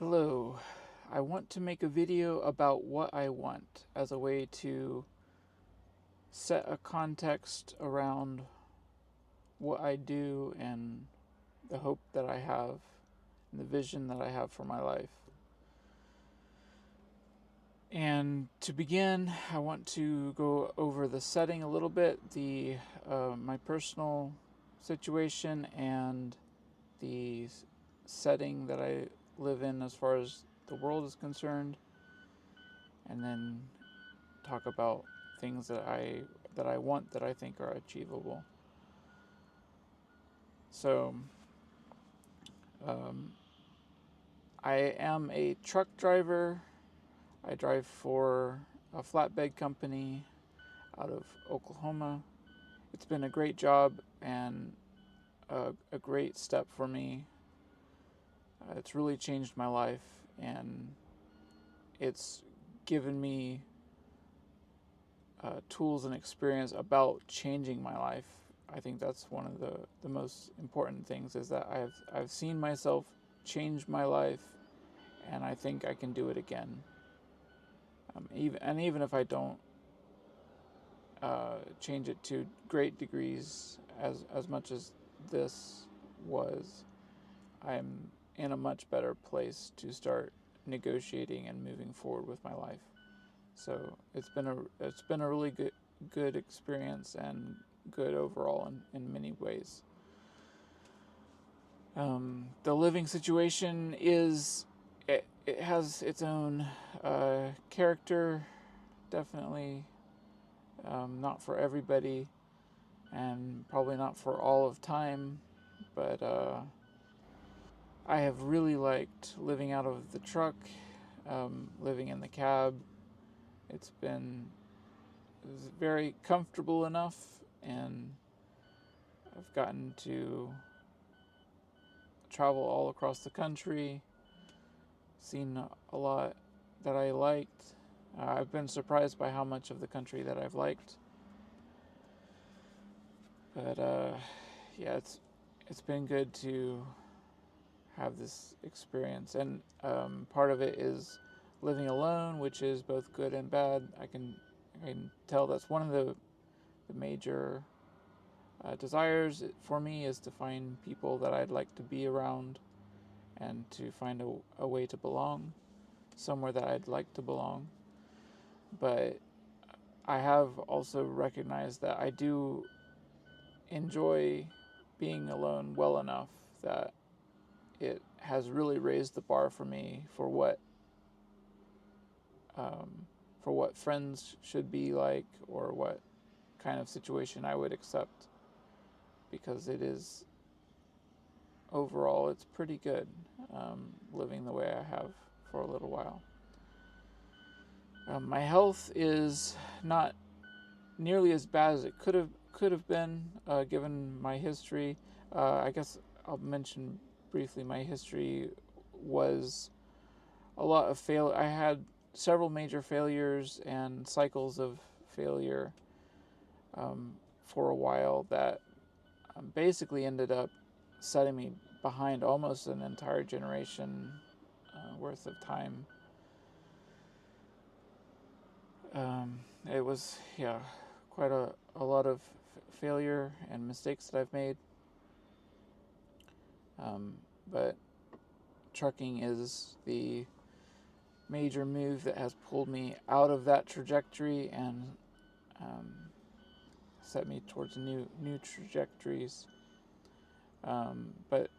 Hello, I want to make a video about what I want as a way to set a context around what I do and the hope that I have and the vision that I have for my life. And to begin, I want to go over the setting a little bit, my personal situation and the setting that I live in as far as the world is concerned, and then talk about things that I want that I think are achievable. So, um, I am a truck driver. I drive for a flatbed company out of Oklahoma. It's been a great job and a great step for me. It's really changed my life, and it's given me tools and experience about changing my life. I think that's one of the most important things is that I've seen myself change my life, and I think I can do it again. Even if I don't change it to great degrees as much as this was, I'm in a much better place to start negotiating and moving forward with my life. So it's been a really good experience and good overall in many ways. The living situation it has its own character, definitely not for everybody, and probably not for all of time. But I have really liked living out of the truck, living in the cab. It's been very comfortable enough, and I've gotten to travel all across the country, seen a lot that I liked. I've been surprised by how much of the country that I've liked. But yeah, it's been good to have this experience, and part of it is living alone, which is both good and bad. I can tell that's one of the major desires for me is to find people that I'd like to be around and to find a way to belong somewhere that I'd like to belong. But I have also recognized that I do enjoy being alone well enough that it has really raised the bar for me um, for what friends should be like or what kind of situation I would accept, because it is overall it's pretty good living the way I have for a little while. My health is not nearly as bad as it could have been, given my history. I guess I'll mention briefly my history was a lot of fail. I had several major failures and cycles of failure for a while that basically ended up setting me behind almost an entire generation worth of time. It was, yeah, quite a lot of failure and mistakes that I've made. But trucking is the major move that has pulled me out of that trajectory and um, set me towards new trajectories. But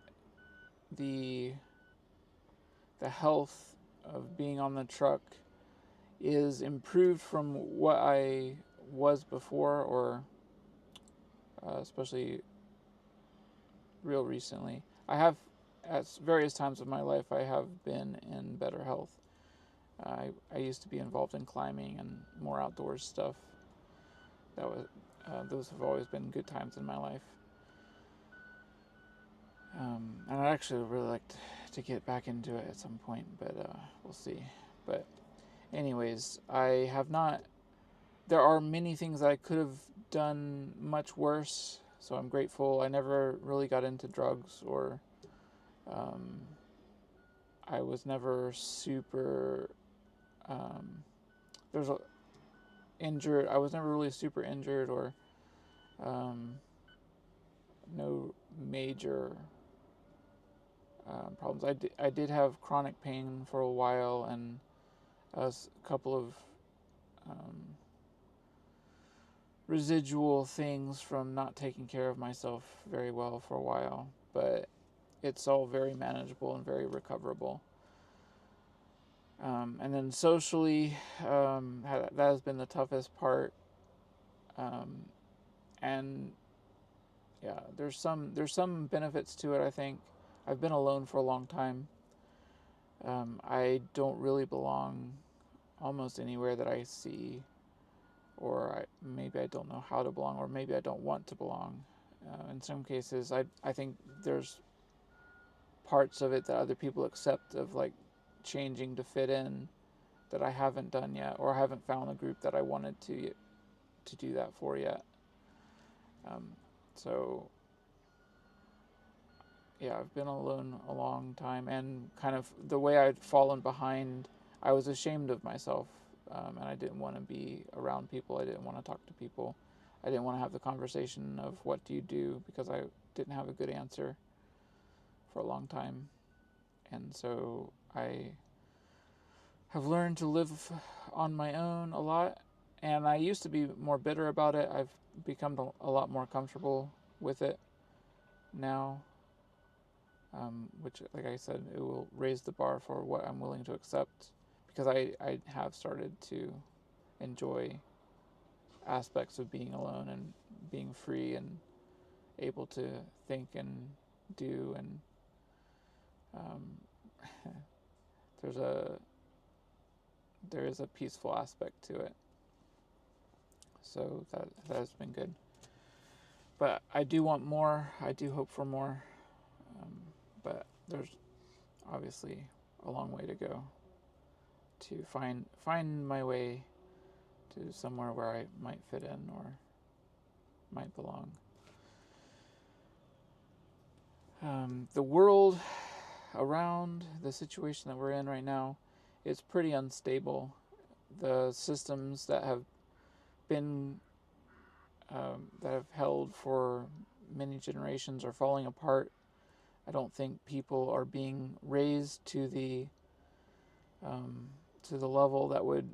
the the health of being on the truck is improved from what I was before, or especially real recently. I have, at various times of my life, I have been in better health. I used to be involved in climbing and more outdoors stuff. Those have always been good times in my life. And I'd actually really like to get back into it at some point, but we'll see. But anyways, I have not. There are many things I could have done much worse, so I'm grateful. I never really got into drugs or um, I was never super there's a injured. I was never really super injured or um, no major problems. I did have chronic pain for a while and a couple of um, residual things from not taking care of myself very well for a while, but it's all very manageable and very recoverable. And then socially, that has been the toughest part. Um, and yeah, there's some benefits to it. I think I've been alone for a long time. I don't really belong almost anywhere that I see, or maybe I don't know how to belong, or maybe I don't want to belong. In some cases, I think there's parts of it that other people accept of like changing to fit in that I haven't done yet, or I haven't found the group that I wanted to do that for yet. Um, so yeah, I've been alone a long time, and kind of the way I'd fallen behind, I was ashamed of myself, and I didn't want to be around people. I didn't want to talk to people. I didn't want to have the conversation of what do you do, because I didn't have a good answer for a long time. And so I have learned to live on my own a lot, and I used to be more bitter about it. I've become a lot more comfortable with it now, which, like I said, it will raise the bar for what I'm willing to accept, because I have started to enjoy aspects of being alone and being free and able to think and do, and um, there's a there is a peaceful aspect to it. So that has been good. But I do want more. I do hope for more. Um, but there's obviously a long way to go to find my way to somewhere where I might fit in or might belong. The world around the situation that we're in right now is pretty unstable. The systems been that have held for many generations are falling apart. I don't think people are being raised um, to the level that would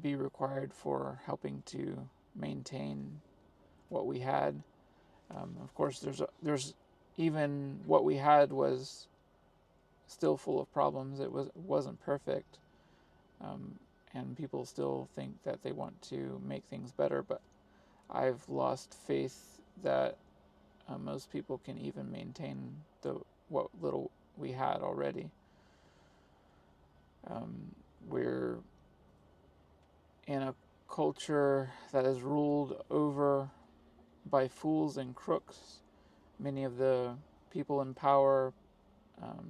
be required for helping to maintain what we had. Of course, there's even what we had was still full of problems. Wasn't perfect, um, and people still think that they want to make things better. But I've lost faith that most people can even maintain the what little we had already. We're in a culture that is ruled over by fools and crooks. Many of the people in power, um,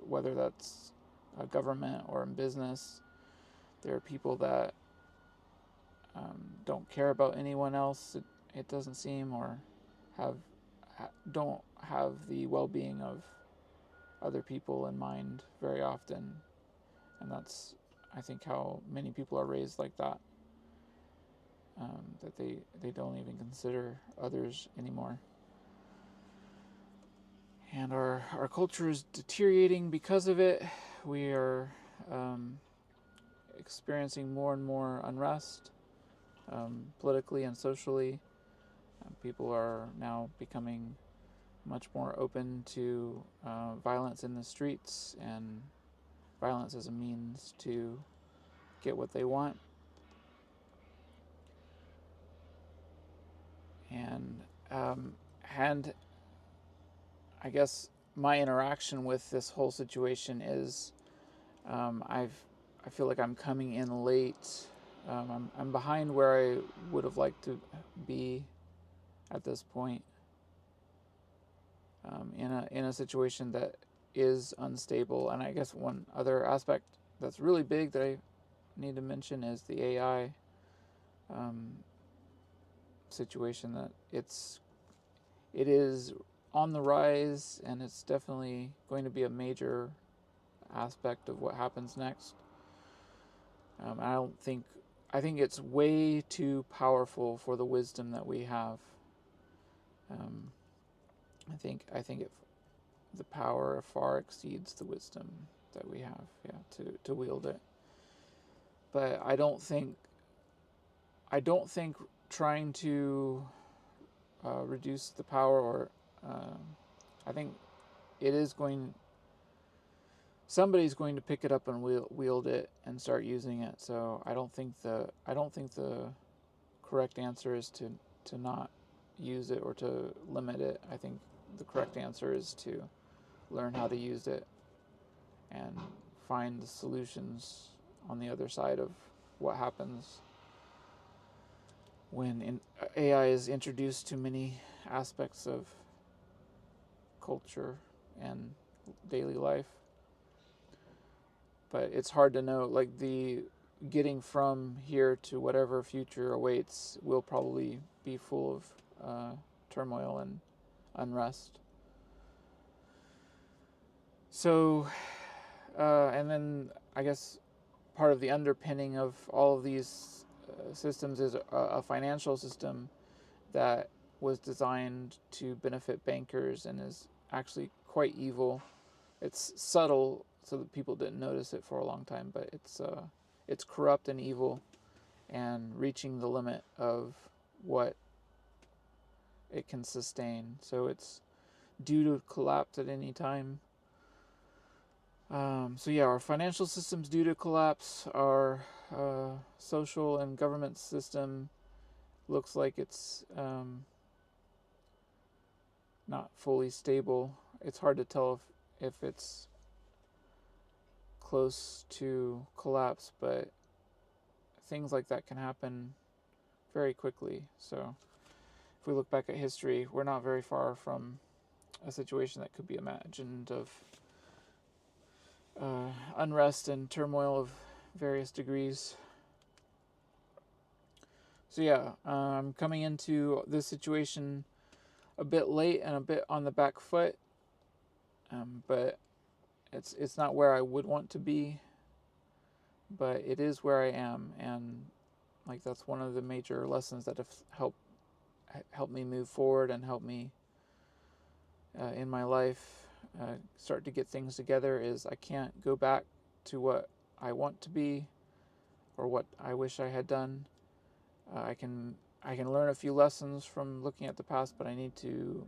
whether that's a government or in business, there are people that don't care about anyone else. It doesn't seem, or have don't have the well-being of other people in mind very often, and that's, I think, how many people are raised like that. That they don't even consider others anymore. And our culture is deteriorating because of it. We are experiencing more and more unrest, politically and socially. People are now becoming much more open to violence in the streets and violence as a means to get what they want. And and I guess my interaction with this whole situation is I feel like I'm coming in late. I'm behind where I would have liked to be at this point, in a situation that is unstable. And I guess one other aspect that's really big that I need to mention is the AI um, situation. That it is on the rise, and it's definitely going to be a major aspect of what happens next. I think it's way too powerful for the wisdom that we have. Um, I think the power far exceeds the wisdom that we have, to wield it. But I don't think trying to reduce the power, or I think it is going. Somebody's going to pick it up and wield it and start using it. So I don't think the correct answer is to not use it or to limit it. I think the correct answer is to learn how to use it and find the solutions on the other side of what happens when AI is introduced to many aspects of culture and daily life. But it's hard to know, like, the getting from here to whatever future awaits will probably be full of turmoil and unrest. So, and then I guess part of the underpinning of all of these systems is a financial system that was designed to benefit bankers and is actually quite evil. It's subtle, so that people didn't notice it for a long time, but it's corrupt and evil, and reaching the limit of what it can sustain. So it's due to collapse at any time. So yeah, our financial system's due to collapse. Our social and government system looks like it's not fully stable. It's hard to tell if it's close to collapse, but things like that can happen very quickly. So if we look back at history, we're not very far from a situation that could be imagined of unrest and turmoil of various degrees. So yeah, I'm coming into this situation a bit late and a bit on the back foot, but it's not where I would want to be, but it is where I am, and like that's one of the major lessons that have helped me move forward and help me in my life start to get things together. Is I can't go back to what I want to be or what I wish I had done. I can learn a few lessons from looking at the past, but I need to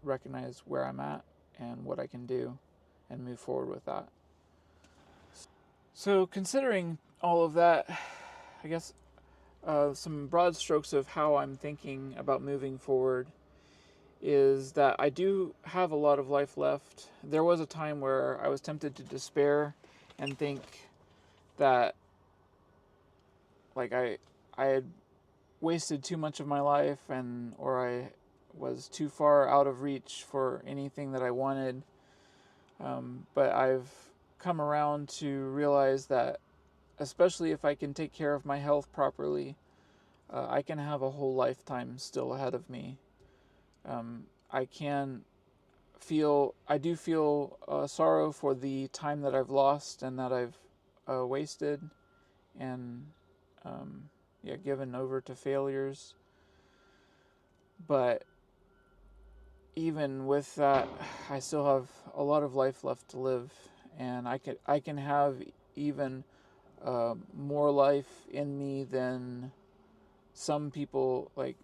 recognize where I'm at and what I can do and move forward with that. So considering all of that, I guess some broad strokes of how I'm thinking about moving forward is that I do have a lot of life left. There was a time where I was tempted to despair and think that like I had wasted too much of my life, or I was too far out of reach for anything that I wanted. But I've come around to realize that, especially if I can take care of my health properly, I can have a whole lifetime still ahead of me. I do feel sorrow for the time that I've lost and that I've wasted and given over to failures. But even with that, I still have a lot of life left to live, and I can have even more life in me than some people, like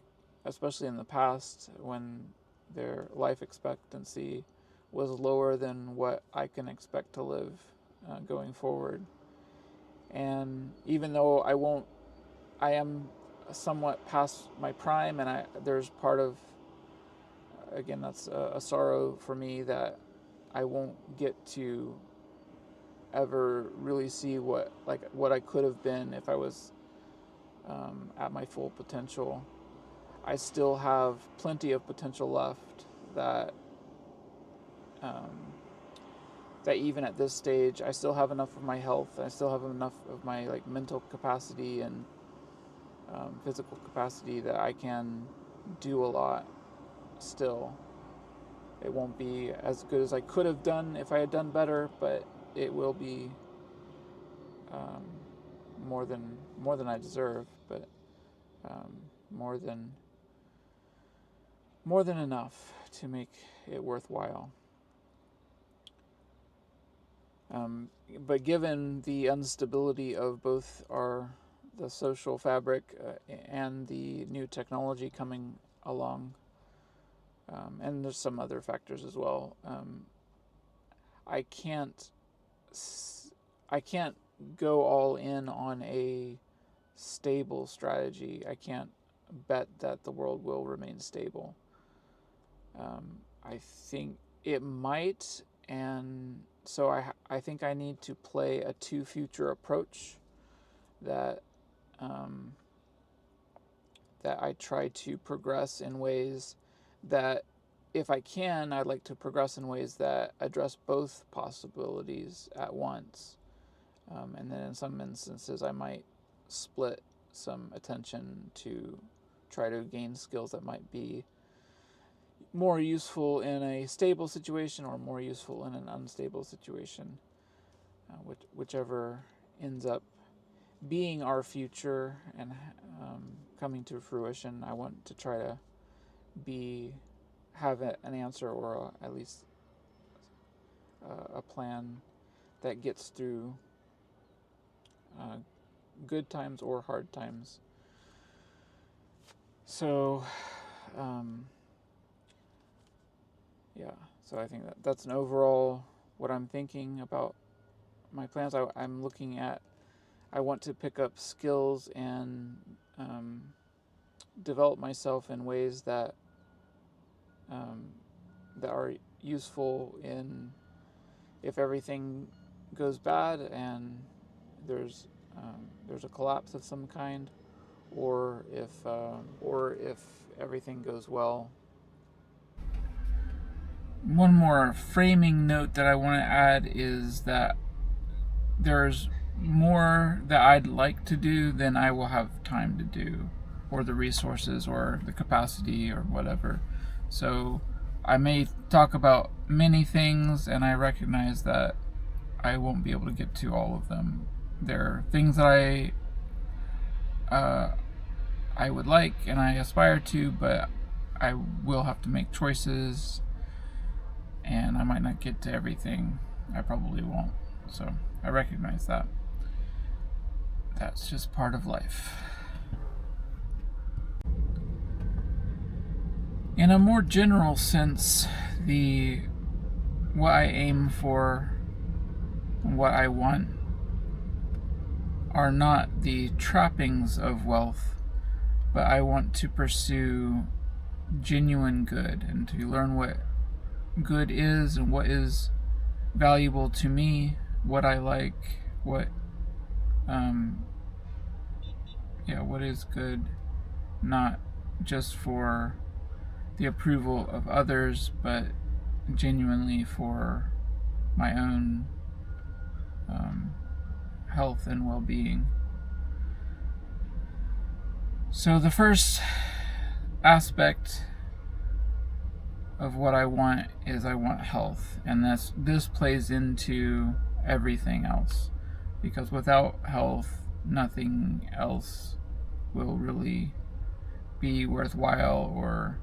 especially in the past when their life expectancy was lower than what I can expect to live going forward. And even though I am somewhat past my prime, and there's part of, again, that's a sorrow for me that I won't get to ever really see what I could have been if I was at my full potential. I still have plenty of potential left that that even at this stage, I still have enough of my health. I still have enough of my mental capacity and physical capacity that I can do a lot still. It won't be as good as I could have done if I had done better, but it will be um, more than I deserve, but um, more than enough to make it worthwhile. But given the instability of both the social fabric and the new technology coming along, and there's some other factors as well, I can't go all in on a stable strategy. I can't bet that the world will remain stable. I think it might, and so I think I need to play a to future approach that that I try to progress in ways that, if I can, I'd like to progress in ways that address both possibilities at once. And then in some instances, I might split some attention to try to gain skills that might be more useful in a stable situation or more useful in an unstable situation. Whichever ends up being our future and coming to fruition, I want to try to have an answer, or at least a plan that gets through good times or hard times. So, so I think that's an overall what I'm thinking about my plans. I'm looking at, I want to pick up skills and develop myself in ways that are useful in if everything goes bad and there's a collapse of some kind, or if everything goes well. One more framing note that I want to add is that there's more that I'd like to do than I will have time to do, or the resources, or the capacity, or whatever. So I may talk about many things, and I recognize that I won't be able to get to all of them. There are things that I would like and I aspire to, but I will have to make choices, and I might not get to everything. I probably won't. So I recognize that. That's just part of life. In a more general sense, what I aim for, what I want, are not the trappings of wealth, but I want to pursue genuine good and to learn what good is and what is valuable to me, what I like, what is good, not just for the approval of others, but genuinely for my own health and well-being. So the first aspect of what I want is I want health, and this plays into everything else, because without health, nothing else will really be worthwhile, or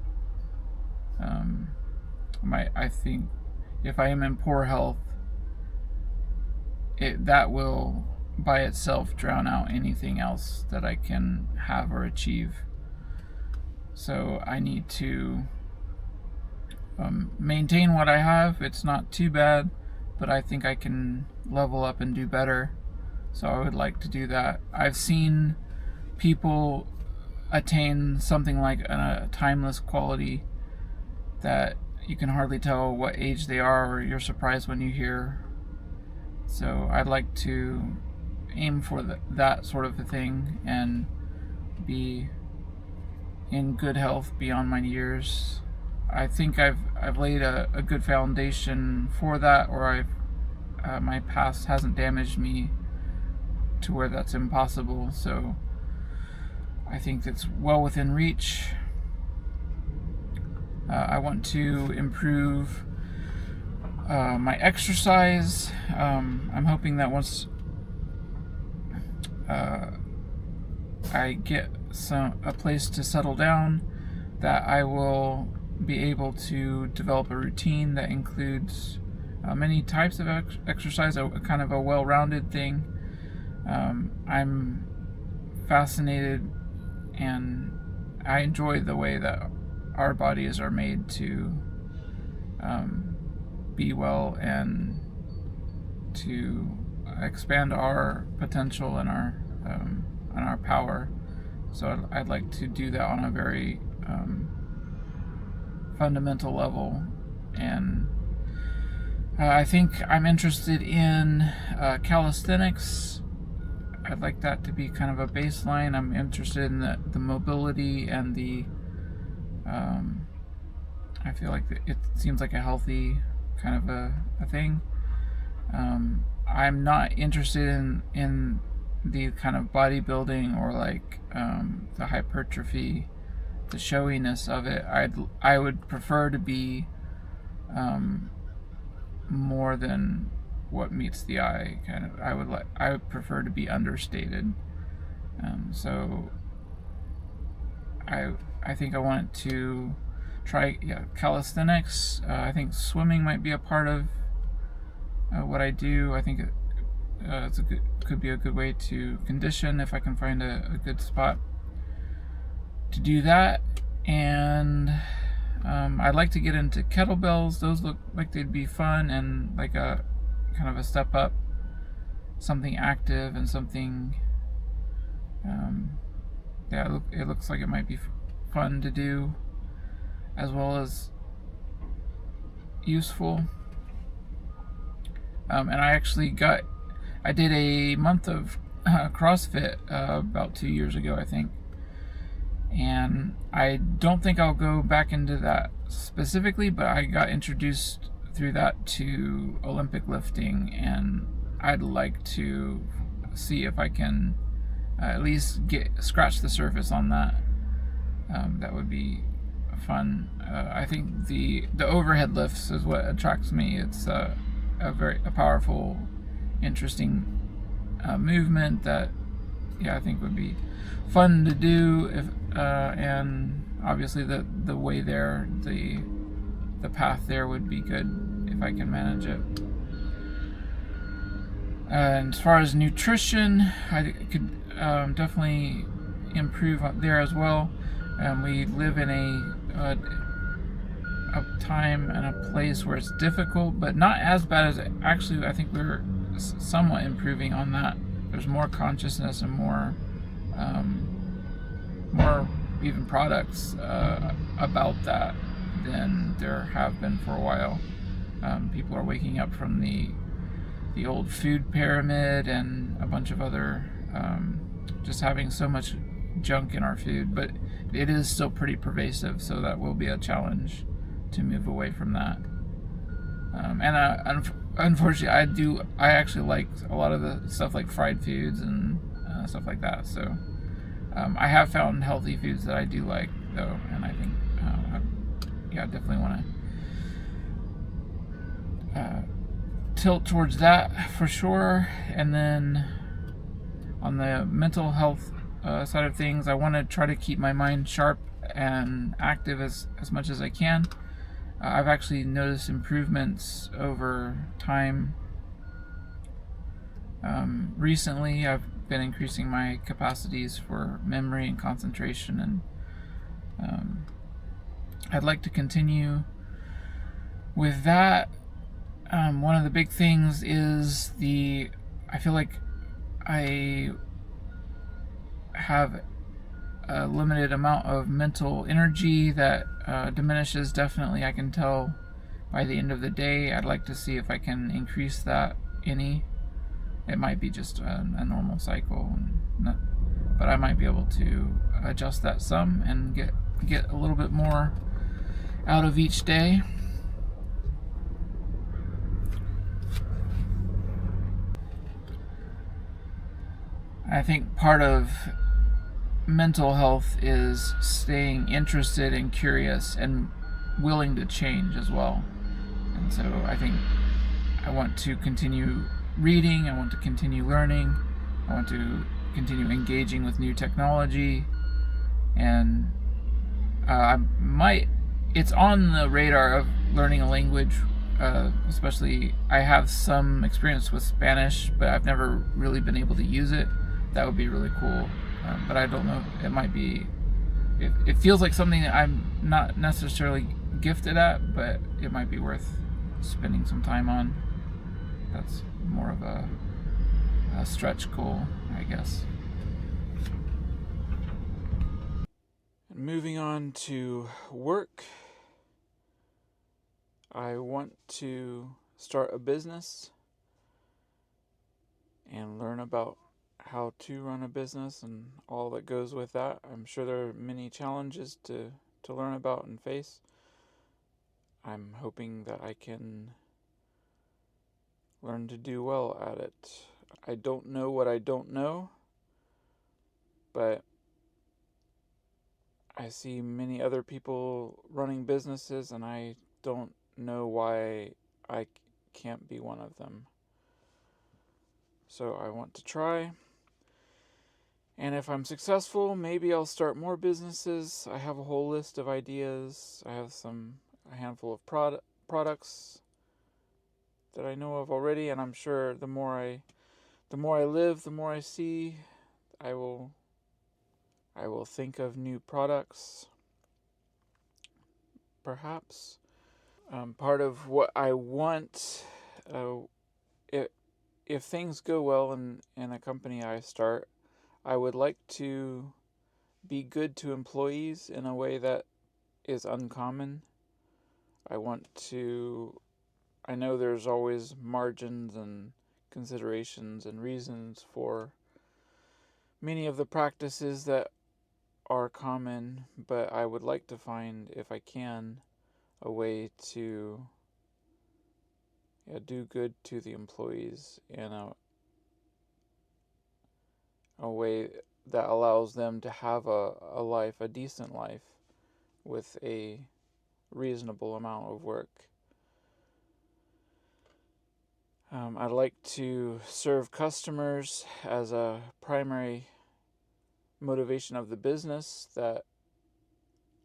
I think if I am in poor health, that will by itself drown out anything else that I can have or achieve. So I need to maintain what I have. It's not too bad, but I think I can level up and do better. So I would like to do that. I've seen people attain something like a timeless quality that you can hardly tell what age they are, or you're surprised when you hear. So I'd like to aim for that sort of a thing and be in good health beyond my years. I think I've laid a good foundation for that, or my past hasn't damaged me to where that's impossible. So I think it's well within reach. I want to improve my exercise. I'm hoping that once I get a place to settle down, that I will be able to develop a routine that includes many types of exercise, a kind of a well-rounded thing. I'm fascinated and I enjoy the way that our bodies are made to be well and to expand our potential and our power. So I'd like to do that on a very fundamental level, and I think I'm interested in calisthenics. I'd like that to be kind of a baseline. I'm interested in the mobility and the I feel like it seems like a healthy kind of a thing. I'm not interested in the kind of bodybuilding or like the hypertrophy, the showiness of it. I would prefer to be more than what meets the eye. Kind of, I would prefer to be understated. So I think I want to try calisthenics. I think swimming might be a part of what I do. I think could be a good way to condition if I can find a good spot to do that. And I'd like to get into kettlebells. Those look like they'd be fun and like a kind of a step up, something active and something it looks like it might be fun to do as well as useful. And I did a month of CrossFit about 2 years ago, I think. And I don't think I'll go back into that specifically, but I got introduced through that to Olympic lifting, and I'd like to see if I can at least scratch the surface on that. That would be fun. I think the overhead lifts is what attracts me. It's a very powerful, interesting movement that I think would be fun to do and obviously the way there, the path there would be good if I can manage it. And as far as nutrition, I could definitely improve there as well. We live in a time and a place where it's difficult, but not as bad as actually. I think we're somewhat improving on that. There's more consciousness and more even products about that than there have been for a while. People are waking up from the old food pyramid and a bunch of other just having so much junk in our food, but it is still pretty pervasive, so that will be a challenge to move away from that. And unfortunately, I actually like a lot of the stuff like fried foods and stuff like that. So I have found healthy foods that I do like, though, and I think I definitely want to tilt towards that for sure. And then on the mental health side of things, I want to try to keep my mind sharp and active as much as I can. I've actually noticed improvements over time. Recently, I've been increasing my capacities for memory and concentration, and I'd like to continue with that. One of the big things is I feel like I have a limited amount of mental energy that diminishes definitely. I can tell by the end of the day. I'd like to see if I can increase that any. It might be just a normal cycle, but I might be able to adjust that some and get a little bit more out of each day. I think part of mental health is staying interested and curious and willing to change as well. And so I think want to continue reading. I want to continue learning. I want to continue engaging with new technology. And it's on the radar of learning a language, especially I have some experience with Spanish, but I've never really been able to use it. That would be really cool. But I don't know, it might be, it feels like something that I'm not necessarily gifted at, but it might be worth spending some time on. That's more of a stretch goal, I guess. Moving on to work, I want to start a business and learn about how to run a business and all that goes with that. I'm sure there are many challenges to learn about and face. I'm hoping that I can learn to do well at it. I don't know what I don't know, but I see many other people running businesses, and I don't know why I can't be one of them. So I want to try. And if I'm successful, maybe I'll start more businesses. I have a whole list of ideas. I have a handful of products that I know of already, and I'm sure the more I live, the more I see, I will think of new products, perhaps. Part of what I want, if things go well in a company I start, I would like to be good to employees in a way that is uncommon. I know there's always margins and considerations and reasons for many of the practices that are common, but I would like to find, if I can, a way to do good to the employees in a way that allows them to have a decent life with a reasonable amount of work. I'd like to serve customers as a primary motivation of the business. That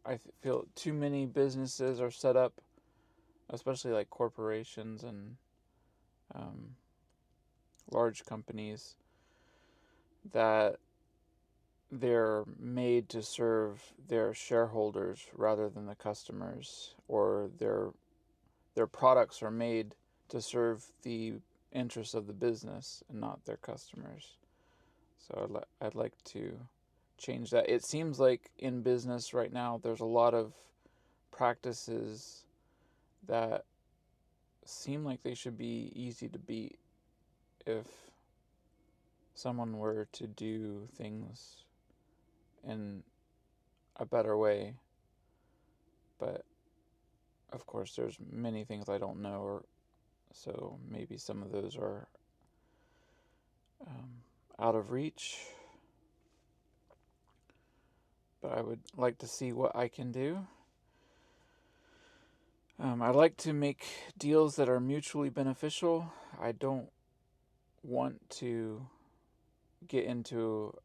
I feel too many businesses are set up, especially like corporations and large companies, that they're made to serve their shareholders rather than the customers, or their products are made to serve the interests of the business and not their customers. So I'd like to change that. It seems like in business right now there's a lot of practices that seem like they should be easy to beat if someone were to do things in a better way. But of course there's many things I don't know, or so maybe some of those are out of reach. But I would like to see what I can do. I'd like to make deals that are mutually beneficial. I don't want to get into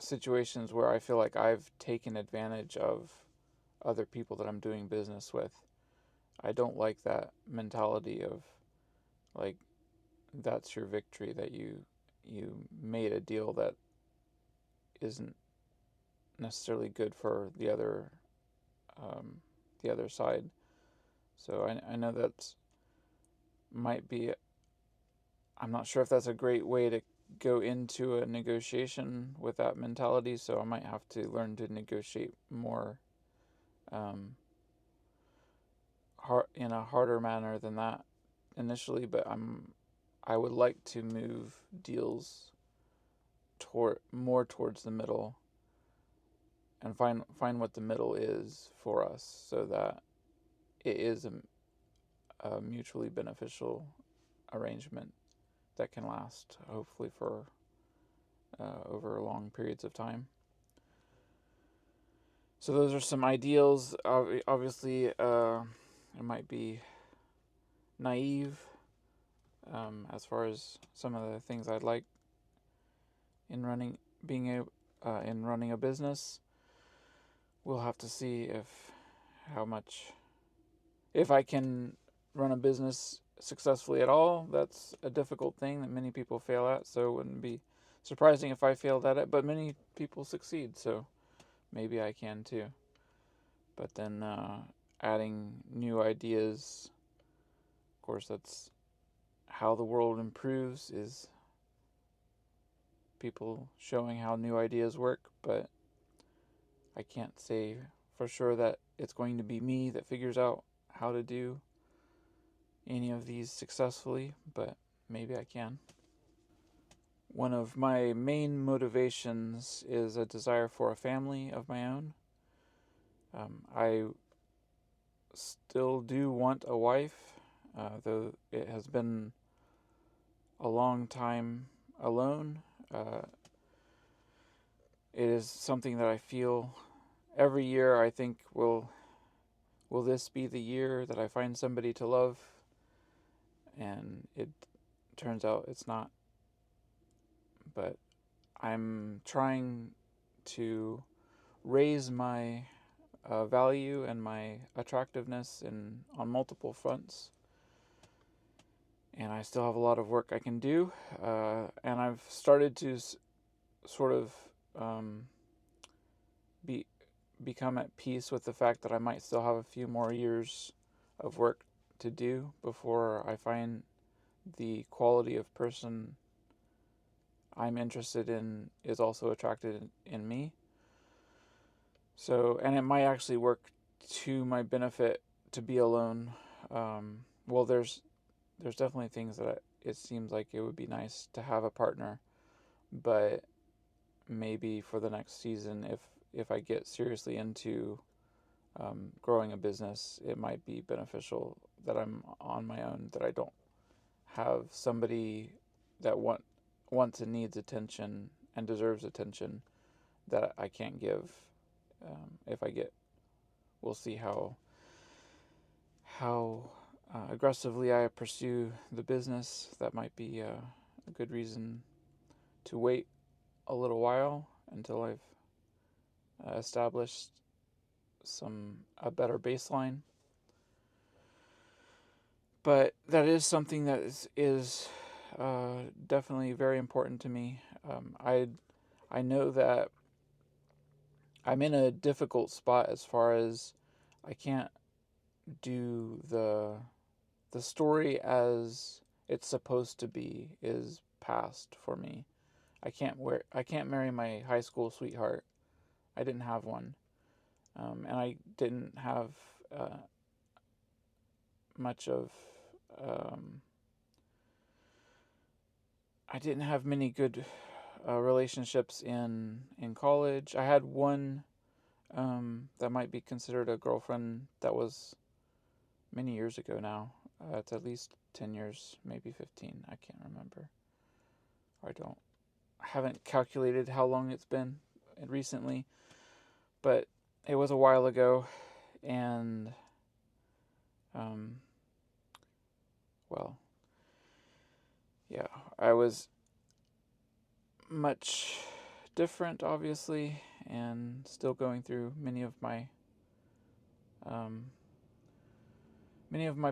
situations where I feel like I've taken advantage of other people that I'm doing business with. I don't like that mentality of like that's your victory, that you made a deal that isn't necessarily good for the other side. So I know that might be, I'm not sure if that's a great way to go into a negotiation with that mentality, so I might have to learn to negotiate more in a harder manner than that initially. But I would like to move deals more towards the middle and find what the middle is for us, so that it is a mutually beneficial arrangement that can last, hopefully, for over long periods of time. So those are some ideals. Obviously, it might be naive as far as some of the things I'd like in running a business. We'll have to see if I can run a business successfully at all. That's a difficult thing that many people fail at, so it wouldn't be surprising if I failed at it, but many people succeed, so maybe I can too. But then adding new ideas, of course, that's how the world improves, is people showing how new ideas work, but I can't say for sure that it's going to be me that figures out how to do any of these successfully, but maybe I can. One of my main motivations is a desire for a family of my own. I still do want a wife, though it has been a long time alone. It is something that I feel every year. I think, will this be the year that I find somebody to love? And it turns out it's not. But I'm trying to raise my value and my attractiveness on multiple fronts. And I still have a lot of work I can do. And I've started to sort of become at peace with the fact that I might still have a few more years of work to do before I find the quality of person I'm interested in is also attracted in me. So, and it might actually work to my benefit to be alone. Well, there's definitely things that it seems like it would be nice to have a partner, but maybe for the next season, if I get seriously into growing a business, it might be beneficial that I'm on my own, that I don't have somebody that wants and needs attention and deserves attention that I can't give. If I get, we'll see how aggressively I pursue the business. That might be a good reason to wait a little while until I've established a better baseline. But that is something that is definitely very important to me. I know that I'm in a difficult spot as far as I can't do the story as it's supposed to be is past for me. I can't marry my high school sweetheart. I didn't have one, and I didn't have much of. I didn't have many good relationships in college. I had one that might be considered a girlfriend that was many years ago now. It's at least 10 years, maybe 15. I can't remember. I haven't calculated how long it's been recently, but it was a while ago, and well, yeah, I was much different, obviously, and still going through many of my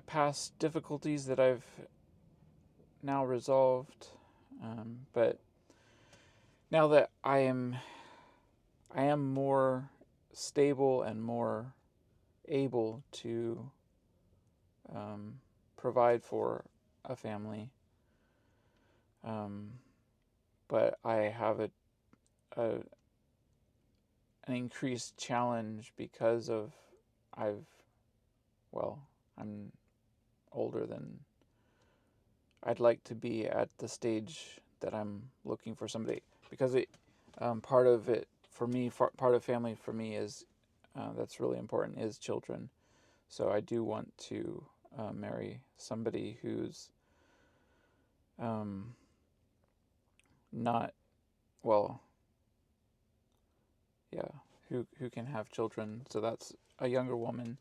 past difficulties that I've now resolved. But now that I am more stable and more able to provide for a family, but I have an increased challenge because of I'm older than I'd like to be at the stage that I'm looking for somebody, because part of it for me, part of family for me is that's really important, is children. So I do want to marry somebody who's not, well, yeah, who can have children. So that's a younger woman.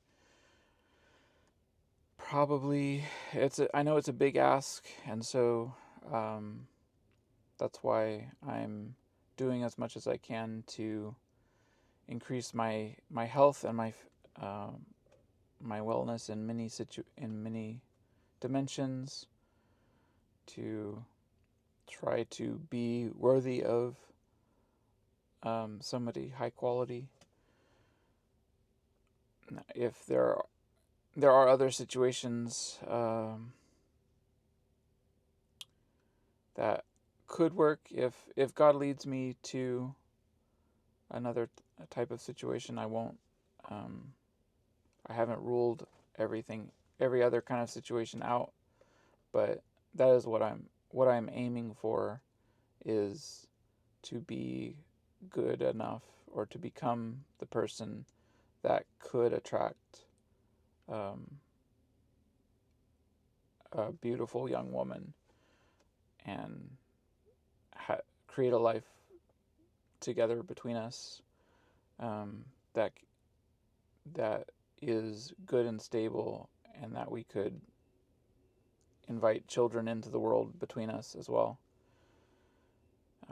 probably I know it's a big ask, and so um, that's why I'm doing as much as I can to increase my health and um, my wellness in many dimensions, to try to be worthy of somebody high quality. If there are other situations that could work, if God leads me to another type of situation, I won't. Um, I haven't ruled every other kind of situation out, but that is what I'm aiming for, is to be good enough, or to become the person that could attract um, a beautiful young woman and create a life together between us, um, that that is good and stable, and that we could invite children into the world between us as well.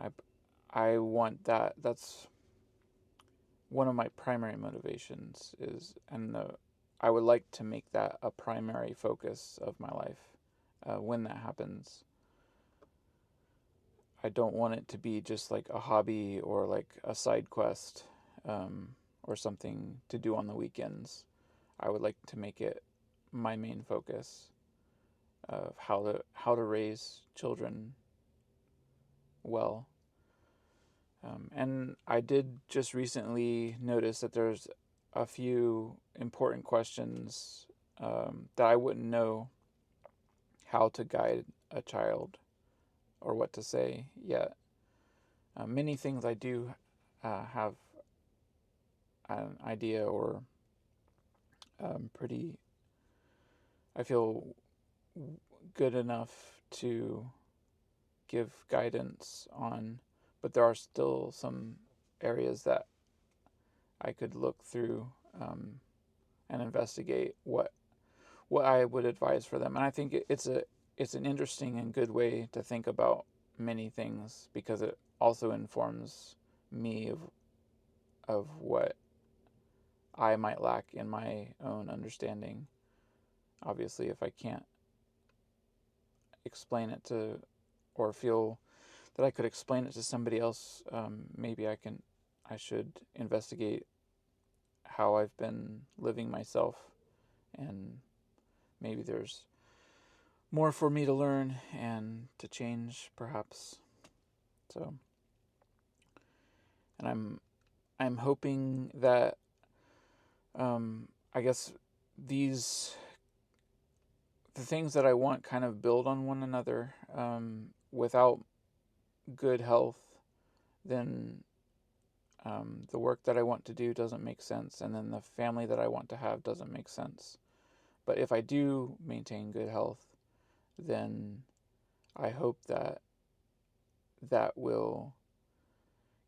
I I want that. That's one of my primary motivations, I would like to make that a primary focus of my life. When that happens, I don't want it to be just like a hobby or like a side quest, or something to do on the weekends. I would like to make it my main focus of how to raise children well. And I did just recently notice that there's a few important questions that I wouldn't know how to guide a child or what to say yet. Many things I do have an idea, or pretty, I feel good enough to give guidance on, but there are still some areas that I could look through, and investigate what I would advise for them. And I think it's an interesting and good way to think about many things, because it also informs me of what I might lack in my own understanding. Obviously, if I can't explain it to, or feel that I could explain it to somebody else, maybe I should investigate how I've been living myself, and maybe there's more for me to learn and to change, perhaps. So, and I'm hoping that, I guess, these the things that I want kind of build on one another. Without good health, then the work that I want to do doesn't make sense, and then the family that I want to have doesn't make sense. But if I do maintain good health, then I hope that that will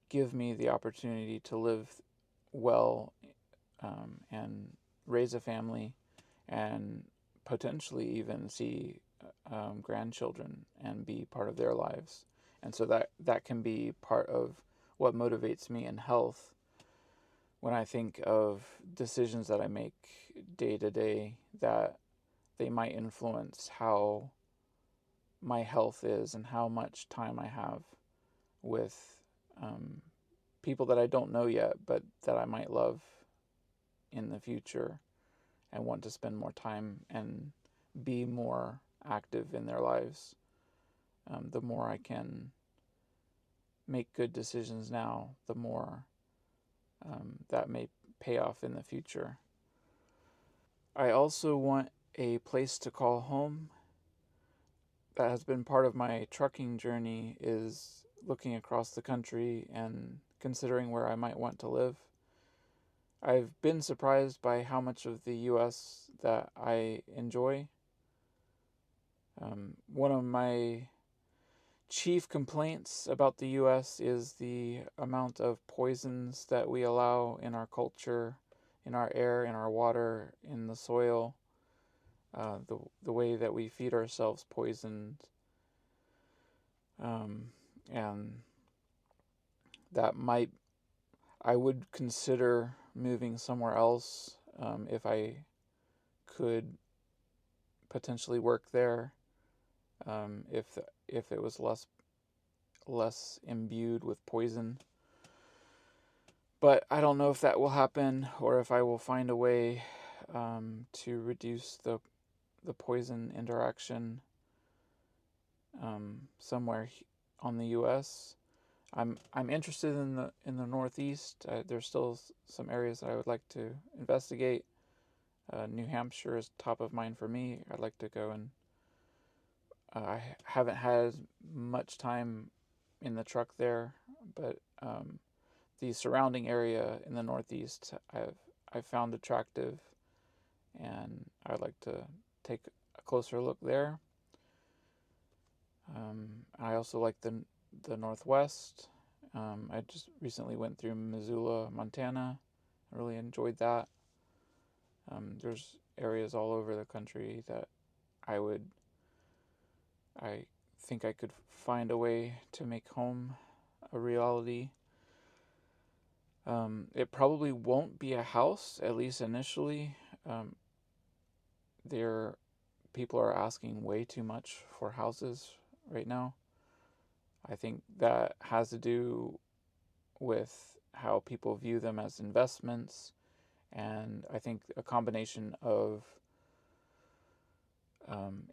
give me the opportunity to live well, and raise a family, and potentially even see grandchildren and be part of their lives. And so that can be part of what motivates me in health, when I think of decisions that I make day to day, that they might influence how my health is and how much time I have with um, people that I don't know yet, but that I might love in the future, and want to spend more time and be more active in their lives. The more I can make good decisions now, the more that may pay off in the future. I also want a place to call home. That has been part of my trucking journey, is looking across the country and considering where I might want to live. I've been surprised by how much of the US that I enjoy. One of my chief complaints about the US is the amount of poisons that we allow in our culture, in our air, in our water, in the soil. the way that we feed ourselves poisoned, and that might I would consider moving somewhere else if I could potentially work there, if it was less imbued with poison. But I don't know if that will happen or if I will find a way to reduce the poison interaction somewhere on the U.S. I'm interested in the Northeast. There's still some areas that I would like to investigate. New Hampshire is top of mind for me. I'd like to go, and I haven't had much time in the truck there, but the surrounding area in the Northeast I've found attractive, and I'd like to take a closer look there. I also like the Northwest. I just recently went through Missoula, Montana. I really enjoyed that. There's areas all over the country that I think I could find a way to make home a reality. It probably won't be a house, at least initially. There, people are asking way too much for houses right now. I think that has to do with how people view them as investments, and I think a combination of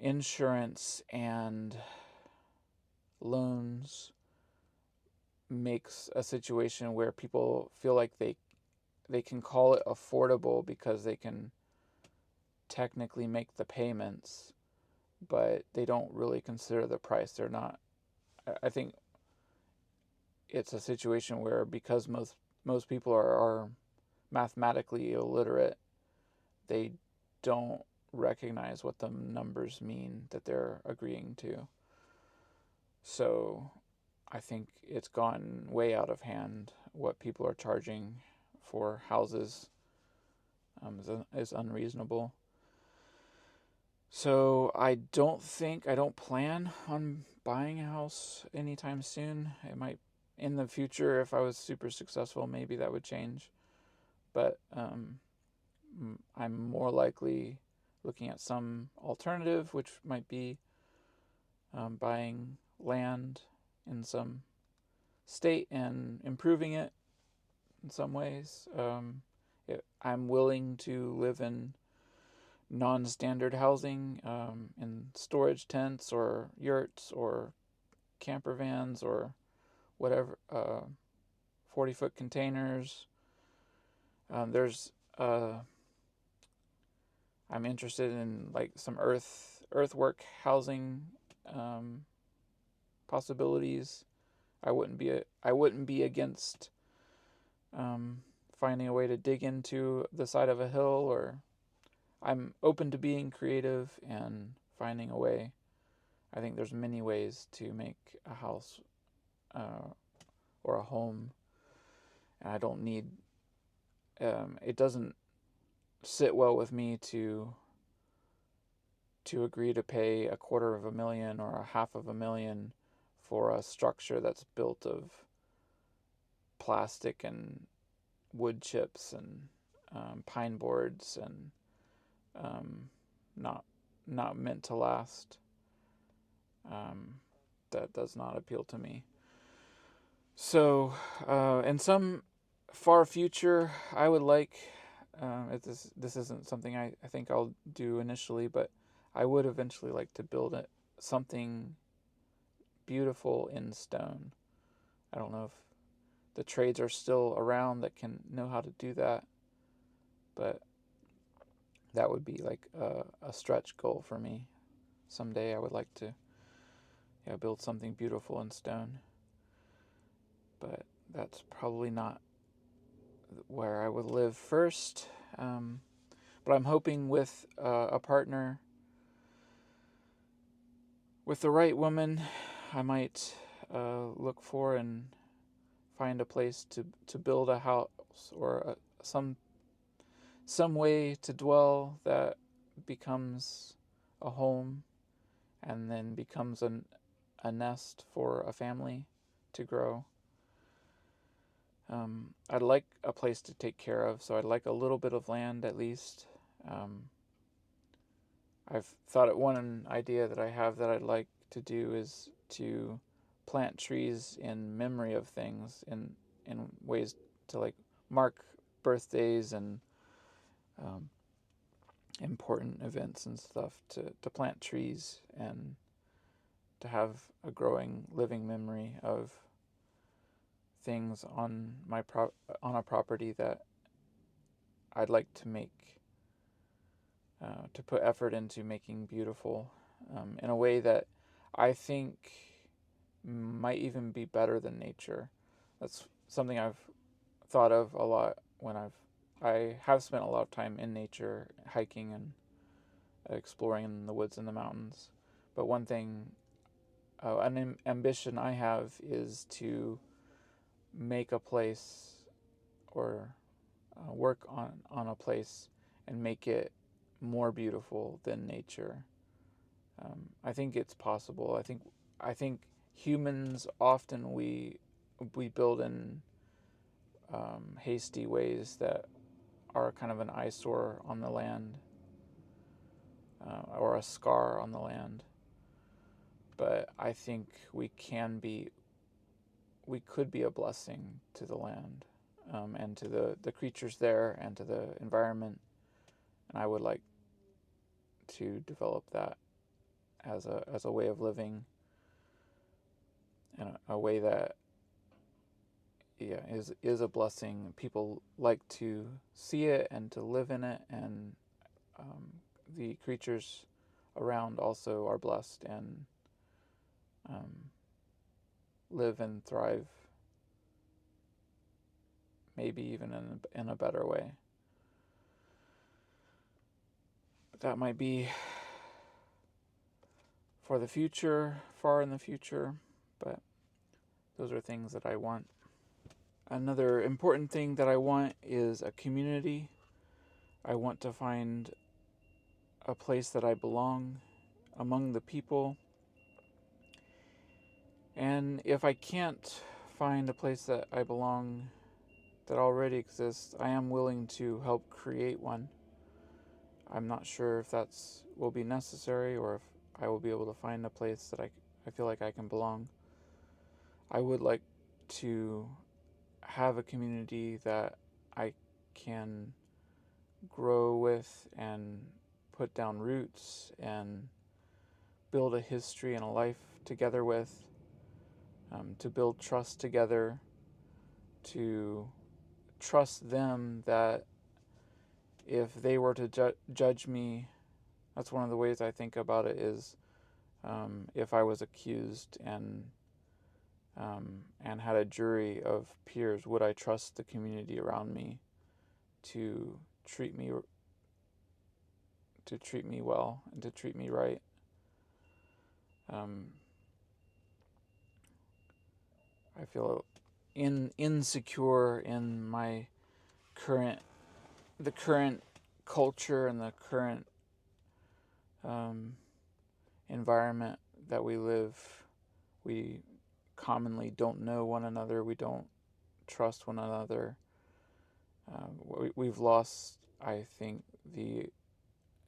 insurance and loans makes a situation where people feel like they can call it affordable because they can technically make the payments, but they don't really consider the price. They're not. I think it's a situation where because most people are mathematically illiterate, they don't recognize what the numbers mean that they're agreeing to. So I think it's gone way out of hand. What people are charging for houses is unreasonable. So I don't plan on buying a house anytime soon. It might in the future, if I was super successful, maybe that would change. But I'm more likely looking at some alternative, which might be buying land in some state and improving it in some ways. I'm willing to live in non-standard housing, in storage tents or yurts or camper vans or whatever, 40-foot containers. There's I'm interested in like some earthwork housing possibilities. I wouldn't be against finding a way to dig into the side of a hill, or I'm open to being creative and finding a way. I think there's many ways to make a house or a home. And I don't need. It doesn't sit well with me to agree to pay $250,000 or $500,000 for a structure that's built of plastic and wood chips and pine boards and not meant to last. That does not appeal to me. So, in some far future, I would like. This isn't something I think I'll do initially, but I would eventually like to build something beautiful in stone. I don't know if the trades are still around that can know how to do that, but that would be like a stretch goal for me. Someday I would like to build something beautiful in stone, but that's probably not where I would live first. But I'm hoping with a partner, with the right woman, I might look for and find a place to build a house or some way to dwell that becomes a home and then becomes a nest for a family to grow. I'd like a place to take care of, so I'd like a little bit of land at least. I've thought one idea that I have that I'd like to do is to plant trees in memory of things, in ways to like mark birthdays and um, important events and stuff, to plant trees and to have a growing living memory of things on on a property that I'd like to make, to put effort into making beautiful, in a way that I think might even be better than nature. That's something I've thought of a lot when I have spent a lot of time in nature, hiking and exploring in the woods and the mountains. But one thing, an ambition I have is to make a place, or work on a place and make it more beautiful than nature. I think it's possible. I think humans often we build in hasty ways that are kind of an eyesore on the land, or a scar on the land. But I think we could be a blessing to the land, and to the creatures there and to the environment. And I would like to develop that as a way of living, and a way that, yeah, is a blessing. People like to see it and to live in it, and the creatures around also are blessed and um, live and thrive, maybe even in a better way. But that might be for the future, far in the future, but those are things that I want. Another important thing that I want is a community. I want to find a place that I belong among the people. And if I can't find a place that I belong that already exists, I am willing to help create one. I'm not sure if that's will be necessary, or if I will be able to find a place that I feel like I can belong. I would like to have a community that I can grow with and put down roots and build a history and a life together with, to build trust together, to trust them that if they were to judge me, that's one of the ways I think about it is, if I was accused and had a jury of peers, would I trust the community around me to treat me well and to treat me right? I feel insecure in the current culture and the current environment that we live. We commonly don't know one another. We don't trust one another. We've lost, I think,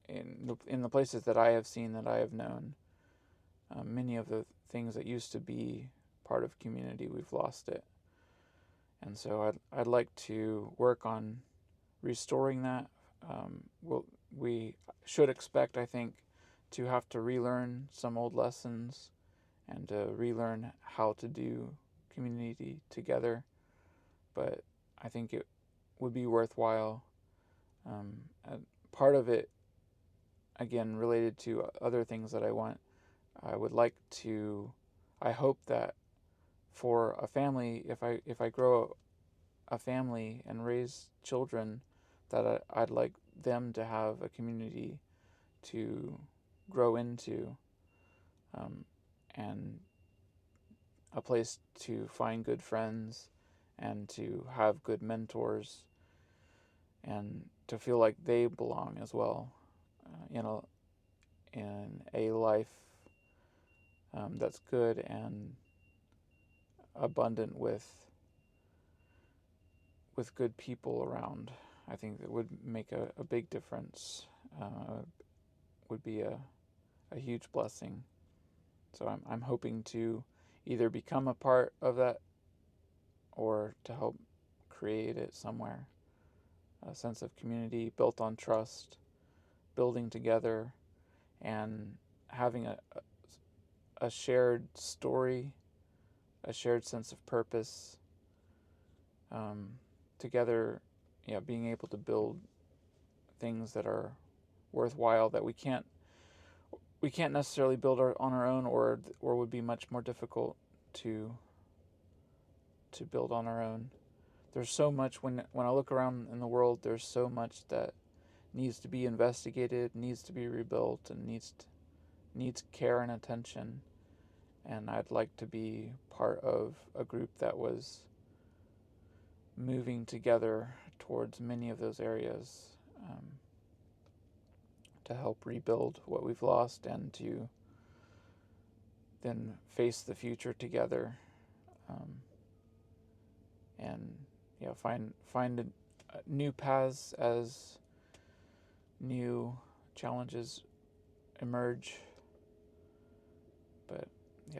in the places that I have seen, that I have known, many of the things that used to be part of community, we've lost it. And so I'd like to work on restoring that. We should expect, I think, to have to relearn some old lessons and to relearn how to do community together. But I think it would be worthwhile. Part of it, again, related to other things that I want. I would like to. I hope that for a family, if I grow a family and raise children, that I'd like them to have a community to grow into, and a place to find good friends and to have good mentors and to feel like they belong as well. in a life that's good and abundant with good people around. I think that would make a big difference. Would be a huge blessing. So I'm hoping to either become a part of that or to help create it somewhere. A sense of community built on trust, building together, and having a shared story, a shared sense of purpose. Together, being able to build things that are worthwhile that we can't necessarily build on our own, or would be much more difficult to build on our own. There's so much when I look around in the world. There's so much that needs to be investigated, needs to be rebuilt, and needs care and attention. And I'd like to be part of a group that was moving together towards many of those areas, to help rebuild what we've lost and to then face the future together, and find new paths as new challenges emerge. But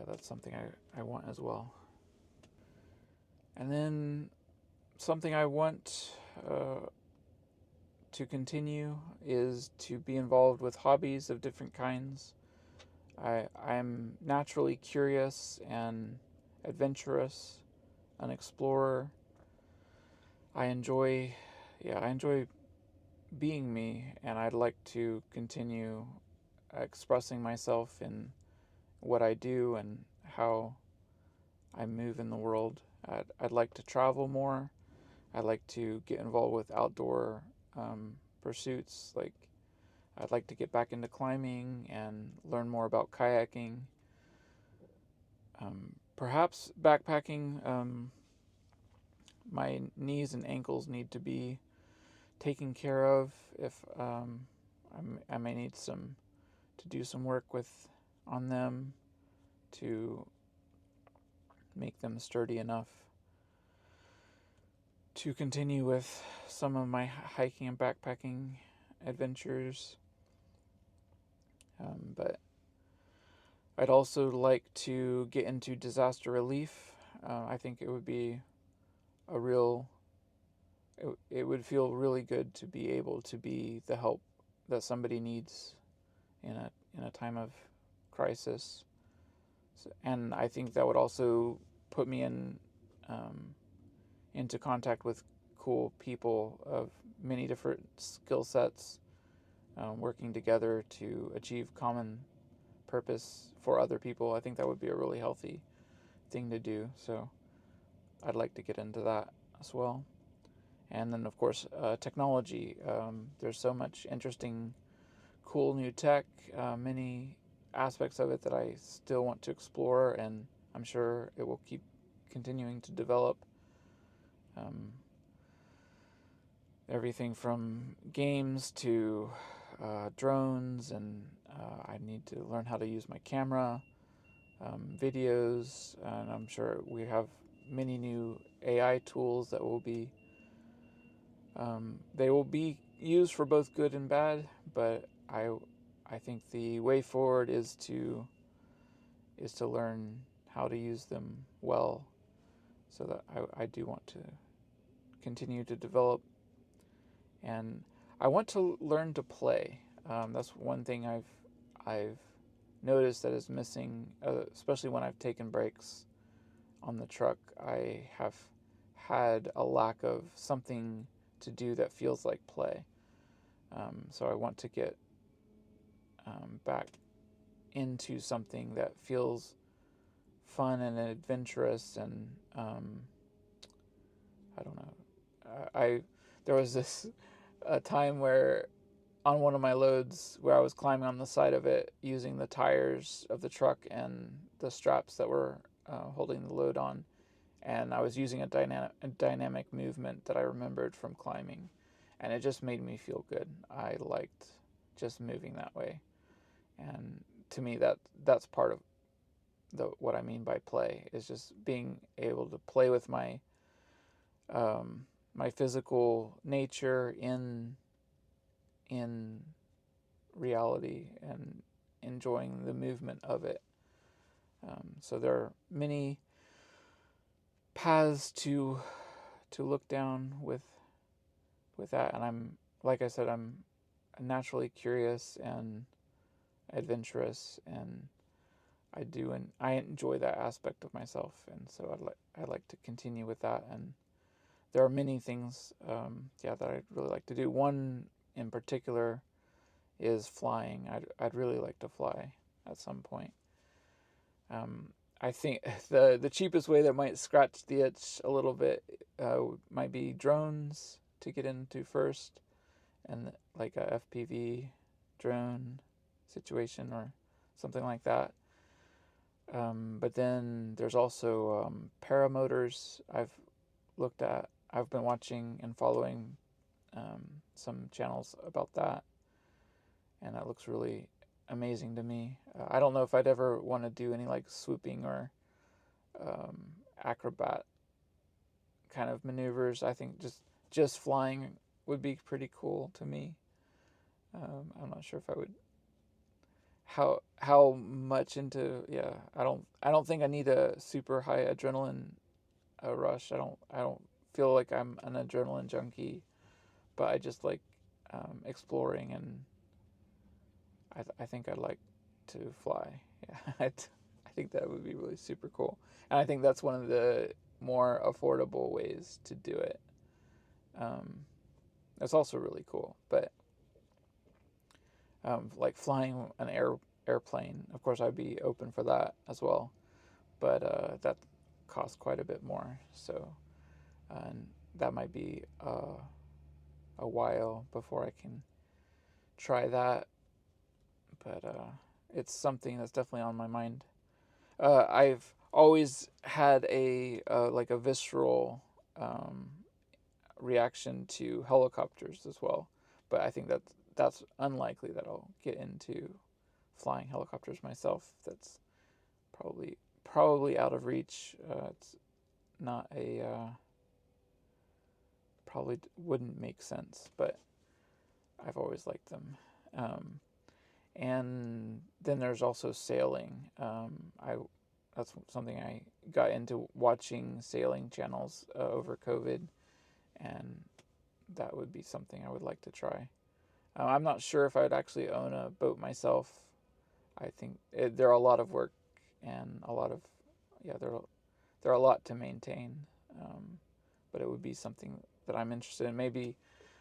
that's something I want as well. And then something I want to continue is to be involved with hobbies of different kinds. I'm naturally curious and adventurous, an explorer. I enjoy being me, and I'd like to continue expressing myself in what I do and how I move in the world. I'd like to travel more. I'd like to get involved with outdoor pursuits. Like, I'd like to get back into climbing and learn more about kayaking. Perhaps backpacking. My knees and ankles need to be taken care of. If I may need to do some work on them to make them sturdy enough to continue with some of my hiking and backpacking adventures. But I'd also like to get into disaster relief. I think it would be it would feel really good to be able to be the help that somebody needs in a time of crisis. And I think that would also put me into contact with cool people of many different skill sets, working together to achieve common purpose for other people. I think that would be a really healthy thing to do. So I'd like to get into that as well. And then, of course, technology. There's so much interesting, cool new tech, many aspects of it that I still want to explore, and I'm sure it will keep continuing to develop. Everything from games to drones, and I need to learn how to use my camera, videos, and I'm sure we have many new AI tools that will be they will be used for both good and bad, but I think the way forward is to learn how to use them well, so that I do want to continue to develop, and I want to learn to play. That's one thing I've noticed that is missing, especially when I've taken breaks on the truck. I have had a lack of something to do that feels like play. So I want to get back into something that feels fun and adventurous, and I don't know. There was this a time where on one of my loads where I was climbing on the side of it using the tires of the truck and the straps that were holding the load on, and I was using a dynamic movement that I remembered from climbing, and it just made me feel good. I liked just moving that way. And to me, that's part of what I mean by play, is just being able to play with my physical nature in reality and enjoying the movement of it. So there are many paths to look down with that, and I'm, like I said, I'm naturally curious and adventurous, and I enjoy that aspect of myself, and so I'd like to continue with that. And there are many things, that I'd really like to do. One in particular is flying. I'd really like to fly at some point. I think the cheapest way that might scratch the itch a little bit might be drones to get into first, and like a FPV drone situation or something like that. But then there's also paramotors. I've been watching and following some channels about that, and that looks really amazing to me. I don't know if I'd ever want to do any like swooping or acrobat kind of maneuvers. I think just flying would be pretty cool to me. I'm not sure if I would how much into, yeah, I don't think I need a super high adrenaline rush. I don't feel like I'm an adrenaline junkie, but I just like exploring, and I think I'd like to fly. Yeah, I think that would be really super cool, and I think that's one of the more affordable ways to do it. It's also really cool, but like flying an airplane, of course, I'd be open for that as well, but that costs quite a bit more. So, and that might be a while before I can try that, but it's something that's definitely on my mind. I've always had a like a visceral reaction to helicopters as well, but I think that's unlikely that I'll get into flying helicopters myself. That's probably out of reach. It's not a probably wouldn't make sense, but I've always liked them. And then there's also sailing. I That's something I got into, watching sailing channels over COVID, and that would be something I would like to try. I'm not sure if I would actually own a boat myself. I think there are a lot of work and a lot of, yeah, there are a lot to maintain, but it would be something that I'm interested in. Maybe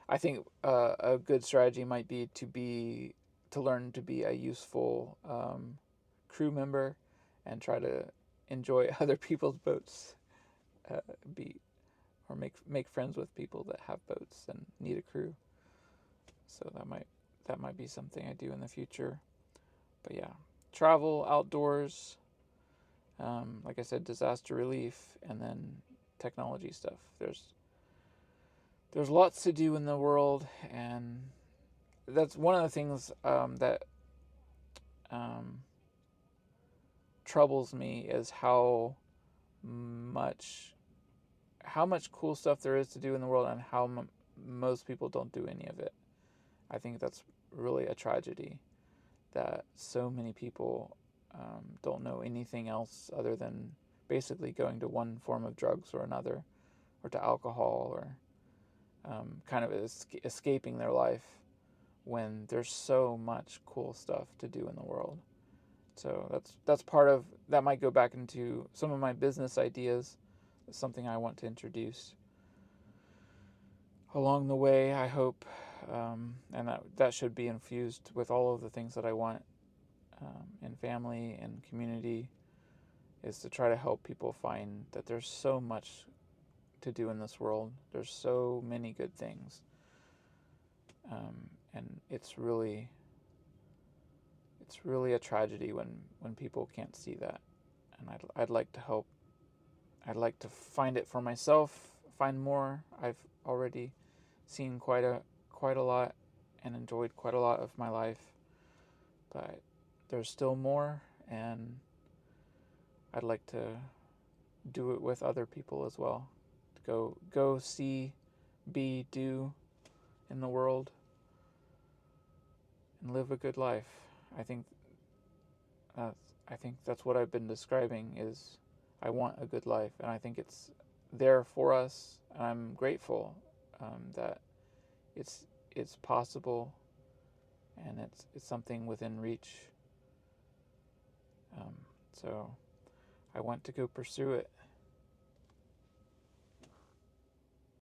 I think a good strategy might be to learn to be a useful crew member and try to enjoy other people's boats, be or make friends with people that have boats and need a crew. So that might be something I do in the future. But yeah, travel, outdoors, like I said, disaster relief, and then technology stuff. There's lots to do in the world, and that's one of the things that um, troubles me, is much how much cool stuff there is to do in the world, and how most people don't do any of it. I think that's really a tragedy, that so many people don't know anything else other than basically going to one form of drugs or another, or to alcohol, or kind of escaping their life, when there's so much cool stuff to do in the world. So that's part of that. Might go back into some of my business ideas. It's something I want to introduce along the way, I hope, and that should be infused with all of the things that I want in family and community, is to try to help people find that there's so much to do in this world. There's so many good things, and it's really a tragedy when people can't see that. And I'd like to help. I'd like to find it for myself, find more. I've already seen quite a lot, and enjoyed quite a lot of my life, but there's still more, and I'd like to do it with other people as well. Go see, be, do in the world, and live a good life. I think that's I think that's what I've been describing is I want a good life, and I think it's there for us. And I'm grateful that it's it's possible, and it's something within reach. So I want to go pursue it.